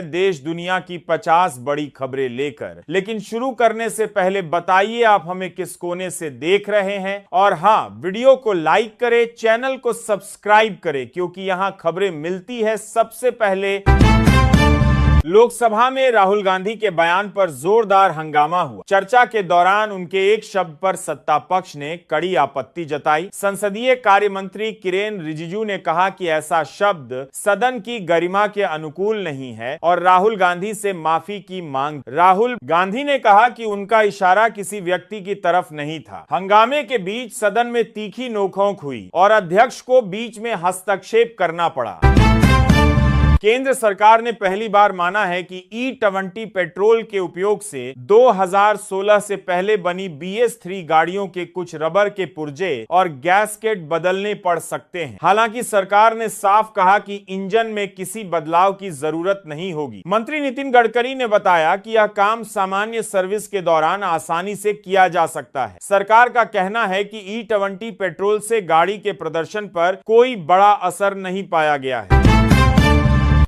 देश दुनिया की 50 बड़ी खबरें लेकर। लेकिन शुरू करने से पहले बताइए आप हमें किस कोने से देख रहे हैं, और हां, वीडियो को लाइक करें, चैनल को सब्सक्राइब करें, क्योंकि यहां खबरें मिलती है सबसे पहले। लोकसभा में राहुल गांधी के बयान पर जोरदार हंगामा हुआ। चर्चा के दौरान उनके एक शब्द पर सत्ता पक्ष ने कड़ी आपत्ति जताई। संसदीय कार्य मंत्री किरेन रिजिजू ने कहा कि ऐसा शब्द सदन की गरिमा के अनुकूल नहीं है और राहुल गांधी से माफी की मांग। राहुल गांधी ने कहा कि उनका इशारा किसी व्यक्ति की तरफ नहीं था। हंगामे के बीच सदन में तीखी नोकझोंक हुई और अध्यक्ष को बीच में हस्तक्षेप करना पड़ा। केंद्र सरकार ने पहली बार माना है कि E20 पेट्रोल के उपयोग से 2016 से पहले बनी BS3 गाड़ियों के कुछ रबर के पुर्जे और गैसकेट बदलने पड़ सकते हैं। हालांकि सरकार ने साफ कहा कि इंजन में किसी बदलाव की जरूरत नहीं होगी। मंत्री नितिन गडकरी ने बताया कि यह काम सामान्य सर्विस के दौरान आसानी से किया जा सकता है। सरकार का कहना है कि E20 पेट्रोल से गाड़ी के प्रदर्शन पर कोई बड़ा असर नहीं पाया गया है।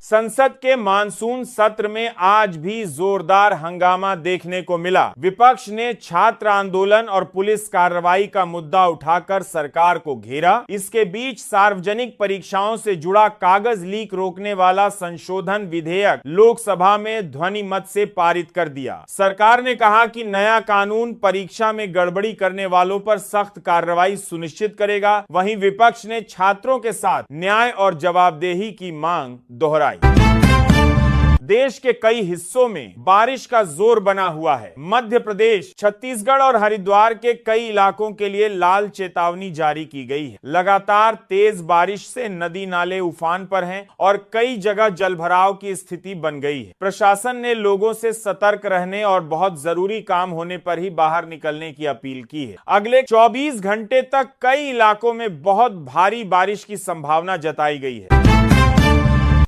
संसद के मानसून सत्र में आज भी जोरदार हंगामा देखने को मिला। विपक्ष ने छात्र आंदोलन और पुलिस कार्रवाई का मुद्दा उठाकर सरकार को घेरा। इसके बीच सार्वजनिक परीक्षाओं से जुड़ा कागज लीक रोकने वाला संशोधन विधेयक लोकसभा में ध्वनि मत से पारित कर दिया। सरकार ने कहा कि नया कानून परीक्षा में गड़बड़ी करने वालों पर सख्त कार्रवाई सुनिश्चित करेगा। वहीं विपक्ष ने छात्रों के साथ न्याय और जवाबदेही की मांग दोहराई। देश के कई हिस्सों में बारिश का जोर बना हुआ है। मध्य प्रदेश, छत्तीसगढ़ और हरिद्वार के कई इलाकों के लिए लाल चेतावनी जारी की गई है। लगातार तेज बारिश से नदी नाले उफान पर हैं और कई जगह जलभराव की स्थिति बन गई है। प्रशासन ने लोगों से सतर्क रहने और बहुत जरूरी काम होने पर ही बाहर निकलने की अपील की है। अगले 24 घंटे तक कई इलाकों में बहुत भारी बारिश की संभावना जताई गई है।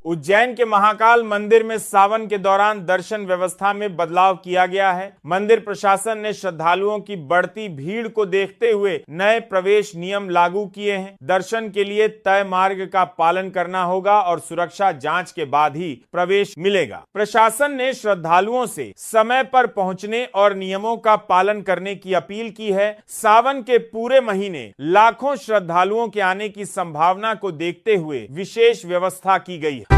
उज्जैन के महाकाल मंदिर में सावन के दौरान दर्शन व्यवस्था में बदलाव किया गया है। मंदिर प्रशासन ने श्रद्धालुओं की बढ़ती भीड़ को देखते हुए नए प्रवेश नियम लागू किए हैं। दर्शन के लिए तय मार्ग का पालन करना होगा और सुरक्षा जांच के बाद ही प्रवेश मिलेगा। प्रशासन ने श्रद्धालुओं से समय पर पहुंचने और नियमों का पालन करने की अपील की है। सावन के पूरे महीने लाखों श्रद्धालुओं के आने की संभावना को देखते हुए विशेष व्यवस्था की गई है।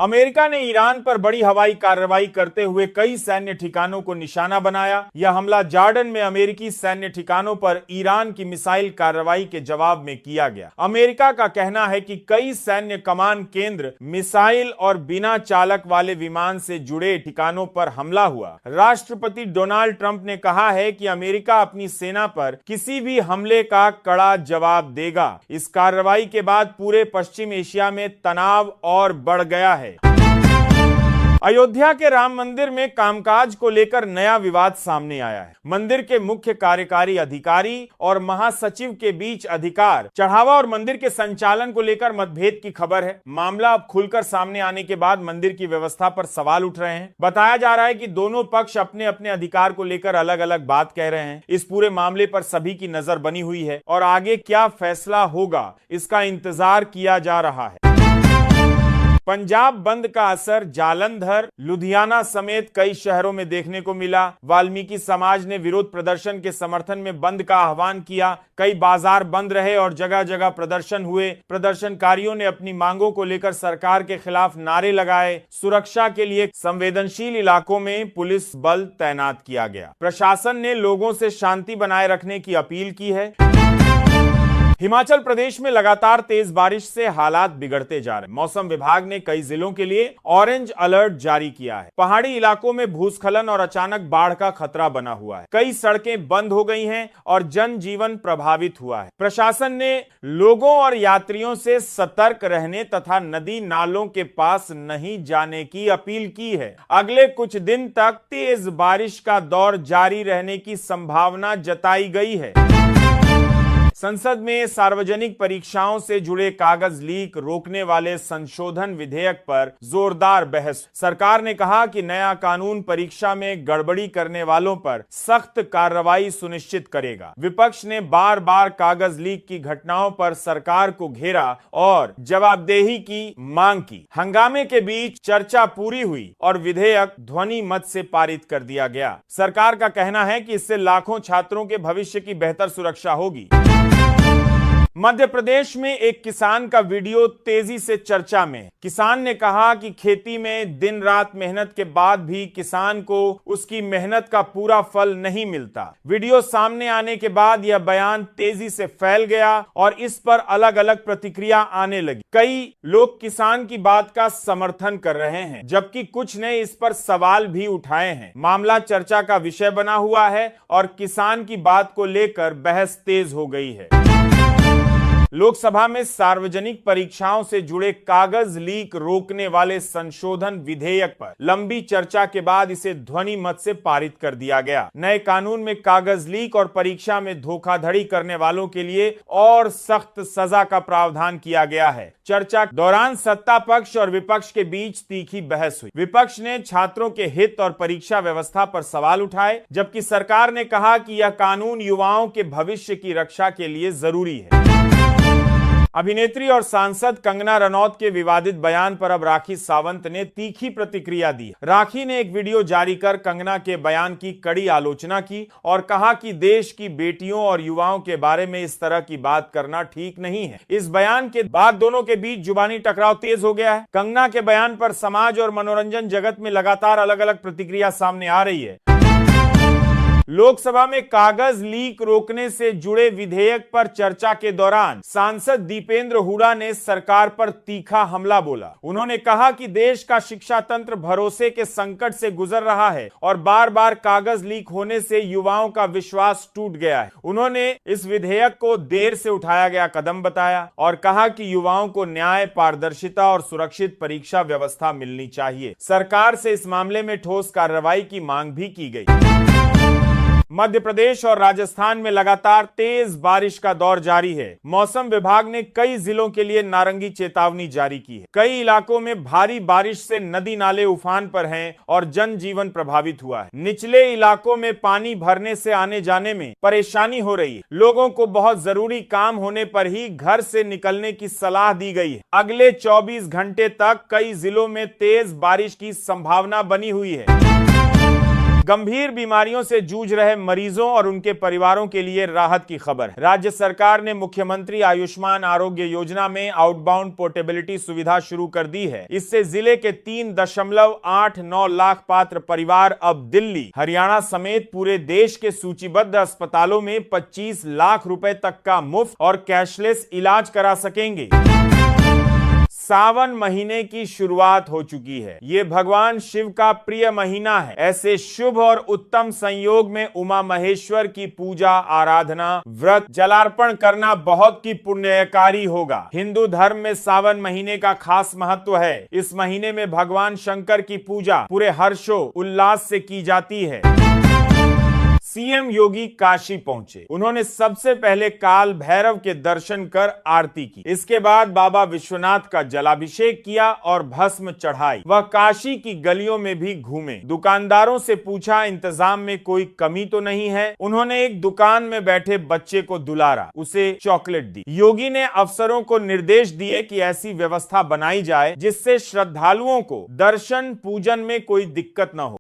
अमेरिका ने ईरान पर बड़ी हवाई कार्रवाई करते हुए कई सैन्य ठिकानों को निशाना बनाया। यह हमला जॉर्डन में अमेरिकी सैन्य ठिकानों पर ईरान की मिसाइल कार्रवाई के जवाब में किया गया। अमेरिका का कहना है कि कई सैन्य कमान केंद्र, मिसाइल और बिना चालक वाले विमान से जुड़े ठिकानों पर हमला हुआ। राष्ट्रपति डोनाल्ड ट्रंप ने कहा है कि अमेरिका अपनी सेना पर किसी भी हमले का कड़ा जवाब देगा। इस कार्रवाई के बाद पूरे पश्चिम एशिया में तनाव और बढ़ गया है। अयोध्या के राम मंदिर में कामकाज को लेकर नया विवाद सामने आया है। मंदिर के मुख्य कार्यकारी अधिकारी और महासचिव के बीच अधिकार चढ़ावा और मंदिर के संचालन को लेकर मतभेद की खबर है। मामला अब खुलकर सामने आने के बाद मंदिर की व्यवस्था पर सवाल उठ रहे हैं। बताया जा रहा है कि दोनों पक्ष अपने अपने अधिकार को लेकर अलग अलग बात कह रहे हैं। इस पूरे मामले पर सभी की नजर बनी हुई है और आगे क्या फैसला होगा इसका इंतजार किया जा रहा है। पंजाब बंद का असर जालंधर, लुधियाना समेत कई शहरों में देखने को मिला। वाल्मीकि समाज ने विरोध प्रदर्शन के समर्थन में बंद का आह्वान किया। कई बाजार बंद रहे और जगह जगह प्रदर्शन हुए। प्रदर्शनकारियों ने अपनी मांगों को लेकर सरकार के खिलाफ नारे लगाए। सुरक्षा के लिए संवेदनशील इलाकों में पुलिस बल तैनात किया गया। प्रशासन ने लोगों से शांति बनाए रखने की अपील की है। हिमाचल प्रदेश में लगातार तेज बारिश से हालात बिगड़ते जा रहे हैं। मौसम विभाग ने कई जिलों के लिए ऑरेंज अलर्ट जारी किया है। पहाड़ी इलाकों में भूस्खलन और अचानक बाढ़ का खतरा बना हुआ है। कई सड़कें बंद हो गई हैं और जनजीवन प्रभावित हुआ है। प्रशासन ने लोगों और यात्रियों से सतर्क रहने तथा नदी नालों के पास नहीं जाने की अपील की है। अगले कुछ दिन तक तेज बारिश का दौर जारी रहने की संभावना जताई गई है। संसद में सार्वजनिक परीक्षाओं से जुड़े कागज लीक रोकने वाले संशोधन विधेयक पर जोरदार बहस। सरकार ने कहा कि नया कानून परीक्षा में गड़बड़ी करने वालों पर सख्त कार्रवाई सुनिश्चित करेगा। विपक्ष ने बार बार कागज लीक की घटनाओं पर सरकार को घेरा और जवाबदेही की मांग की। हंगामे के बीच चर्चा पूरी हुई और विधेयक ध्वनि मत से पारित कर दिया गया। सरकार का कहना है कि इससे लाखों छात्रों के भविष्य की बेहतर सुरक्षा होगी। मध्य प्रदेश में एक किसान का वीडियो तेजी से चर्चा में। किसान ने कहा कि खेती में दिन रात मेहनत के बाद भी किसान को उसकी मेहनत का पूरा फल नहीं मिलता। वीडियो सामने आने के बाद यह बयान तेजी से फैल गया और इस पर अलग अलग प्रतिक्रिया आने लगी। कई लोग किसान की बात का समर्थन कर रहे हैं, जबकि कुछ ने इस पर सवाल भी उठाए हैं। मामला चर्चा का विषय बना हुआ है और किसान की बात को लेकर बहस तेज हो गई है। लोकसभा में सार्वजनिक परीक्षाओं से जुड़े कागज लीक रोकने वाले संशोधन विधेयक पर लंबी चर्चा के बाद इसे ध्वनि मत से पारित कर दिया गया। नए कानून में कागज लीक और परीक्षा में धोखाधड़ी करने वालों के लिए और सख्त सजा का प्रावधान किया गया है। चर्चा के दौरान सत्ता पक्ष और विपक्ष के बीच तीखी बहस हुई। विपक्ष ने छात्रों के हित और परीक्षा व्यवस्था पर सवाल उठाए, जबकि सरकार ने कहा कि यह कानून युवाओं के भविष्य की रक्षा के लिए जरूरी है। अभिनेत्री और सांसद कंगना रनौत के विवादित बयान पर अब राखी सावंत ने तीखी प्रतिक्रिया दी। राखी ने एक वीडियो जारी कर कंगना के बयान की कड़ी आलोचना की और कहा कि देश की बेटियों और युवाओं के बारे में इस तरह की बात करना ठीक नहीं है। इस बयान के बाद दोनों के बीच जुबानी टकराव तेज हो गया है। कंगना के बयान पर समाज और मनोरंजन जगत में लगातार अलग अलग प्रतिक्रिया सामने आ रही है। लोकसभा में कागज लीक रोकने से जुड़े विधेयक पर चर्चा के दौरान सांसद दीपेंद्र हुडा ने सरकार पर तीखा हमला बोला। उन्होंने कहा कि देश का शिक्षा तंत्र भरोसे के संकट से गुजर रहा है और बार बार कागज लीक होने से युवाओं का विश्वास टूट गया है। उन्होंने इस विधेयक को देर से उठाया गया कदम बताया और कहा कि युवाओं को न्याय, पारदर्शिता और सुरक्षित परीक्षा व्यवस्था मिलनी चाहिए। सरकार से इस मामले में ठोस कार्रवाई की मांग भी की गई। मध्य प्रदेश और राजस्थान में लगातार तेज बारिश का दौर जारी है। मौसम विभाग ने कई जिलों के लिए नारंगी चेतावनी जारी की है। कई इलाकों में भारी बारिश से नदी नाले उफान पर हैं और जनजीवन प्रभावित हुआ है। निचले इलाकों में पानी भरने से आने जाने में परेशानी हो रही है। लोगों को बहुत जरूरी काम होने पर ही घर से निकलने की सलाह दी गई है। अगले 24 घंटे तक कई जिलों में तेज बारिश की संभावना बनी हुई है। गंभीर बीमारियों से जूझ रहे मरीजों और उनके परिवारों के लिए राहत की खबर। राज्य सरकार ने मुख्यमंत्री आयुष्मान आरोग्य योजना में आउटबाउंड पोर्टेबिलिटी सुविधा शुरू कर दी है। इससे जिले के 3.89 लाख पात्र परिवार अब दिल्ली, हरियाणा समेत पूरे देश के सूचीबद्ध अस्पतालों में 25 लाख रुपए तक का मुफ्त और कैशलेस इलाज करा सकेंगे। सावन महीने की शुरुआत हो चुकी है। ये भगवान शिव का प्रिय महीना है। ऐसे शुभ और उत्तम संयोग में उमा महेश्वर की पूजा, आराधना, व्रत, जलार्पण करना बहुत ही पुण्यकारी होगा। हिंदू धर्म में सावन महीने का खास महत्व है। इस महीने में भगवान शंकर की पूजा पूरे हर्षो उल्लास से की जाती है। सीएम योगी काशी पहुंचे। उन्होंने सबसे पहले काल भैरव के दर्शन कर आरती की। इसके बाद बाबा विश्वनाथ का जलाभिषेक किया और भस्म चढ़ाई। वह काशी की गलियों में भी घूमे। दुकानदारों से पूछा इंतजाम में कोई कमी तो नहीं है। उन्होंने एक दुकान में बैठे बच्चे को दुलारा, उसे चॉकलेट दी। योगी ने अफसरों को निर्देश दिए कि ऐसी व्यवस्था बनाई जाए जिससे श्रद्धालुओं को दर्शन पूजन में कोई दिक्कत न हो।